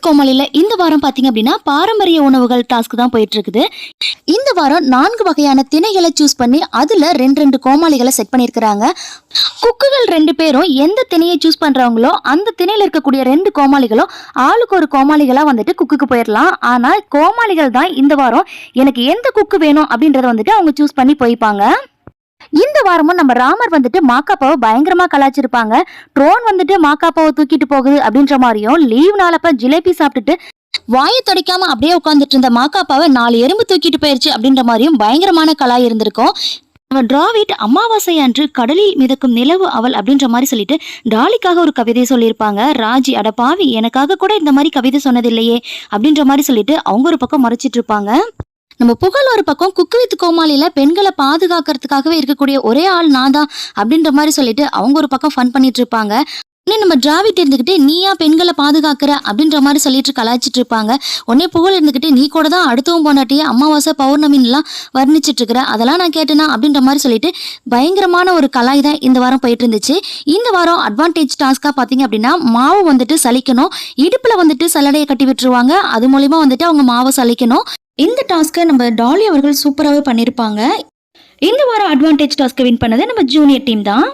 கோமாளில இந்த வாரம் பாத்தீங்க அப்படின்னா பாரம்பரிய உணவுகள் டாஸ்க் தான் போயிட்டு இருக்குது. இந்த வாரம் 4 வகையான திணைகளை சூஸ் பண்ணி அதுல 2 கோமாளிகளை செட் பண்ணிருக்காங்க. குக்குகள் 2 பேரும் எந்த திணையை சூஸ் பண்றவங்களோ அந்த திணையில இருக்கக்கூடிய 2 கோமாளிகளும் ஆளுக்கு ஒரு கோமாளிகளா வந்துட்டு குக்குக்கு போயிடலாம். ஆனா கோமாளிகள் தான் இந்த வாரம் எனக்கு எந்த குக்கு வேணும் அப்படின்றத வந்துட்டு அவங்க சூஸ் பண்ணி போய்ப்பாங்க. இந்த வாரமும் நம்ம ராமர் வந்துட்டு மாக்காப்பாவை பயங்கரமா கலாச்சிருப்பாங்க. ட்ரோன் வந்துட்டு மாக்காப்பாவை தூக்கிட்டு போகுது அப்படின்ற மாதிரியும், லீவ் நாளப்ப ஜிலேபி சாப்பிட்டுட்டு வாயை துடைக்காம அப்படியே உட்காந்துட்டு இருந்த மாக்காப்பாவை 4 எறும்பு தூக்கிட்டு போயிருச்சு அப்படின்ற மாதிரியும் பயங்கரமான கலாய் இருந்திருக்கும். நம்ம டிராவிட் அமாவாசை அன்று கடலில் மிதக்கும் நிலவு அவள் அப்படின்ற மாதிரி சொல்லிட்டு டாலிக்காக ஒரு கவிதை சொல்லியிருப்பாங்க. ராஜி அட பாவி, எனக்காக கூட இந்த மாதிரி கவிதை சொன்னதில்லையே அப்படின்ற மாதிரி சொல்லிட்டு அவங்க ஒரு பக்கம் முறைச்சிட்டு இருப்பாங்க. நம்ம புகழ் ஒரு பக்கம் குக்கு வித் கோமாளியில பெண்களை பாதுகாக்கிறதுக்காகவே இருக்கக்கூடிய ஒரே ஆள் நான் தான் அப்படின்ற மாதிரி சொல்லிட்டு அவங்க ஒரு பக்கம் ஃபன் பண்ணிட்டு இருப்பாங்க. நம்ம டிராவிட் இருந்துகிட்டு நீயா பெண்களை பாதுகாக்கிற அப்படின்ற மாதிரி சொல்லிட்டு கலாய்ச்சிட்டு இருப்பாங்க. உடனே புகழ் இருந்துகிட்டு நீ கூட தான் அடுத்தவங்க போனாட்டியே அமாவாசை பௌர்ணமின்லாம் வர்ணிச்சிட்டு இருக்கிற, அதெல்லாம் நான் கேட்டேனா அப்படின்ற மாதிரி சொல்லிட்டு பயங்கரமான ஒரு கலாய் தான் இந்த வாரம் போயிட்டு இருந்துச்சு. இந்த வாரம் அட்வான்டேஜ் டாஸ்கா பாத்தீங்க அப்படின்னா மாவு வந்துட்டு சலிக்கணும், இடுப்புல வந்துட்டு சல்லடையை கட்டி விட்டுருவாங்க, அது மூலியமா வந்துட்டு அவங்க மாவை சலிக்கணும். இந்த டாஸ்க்கை நம்ம டாலி அவர்கள் சூப்பராகவே பண்ணியிருப்பாங்க. இந்த வாரம் அட்வான்டேஜ் டாஸ்க்கை வின் பண்ணது நம்ம ஜூனியர் டீம் தான்.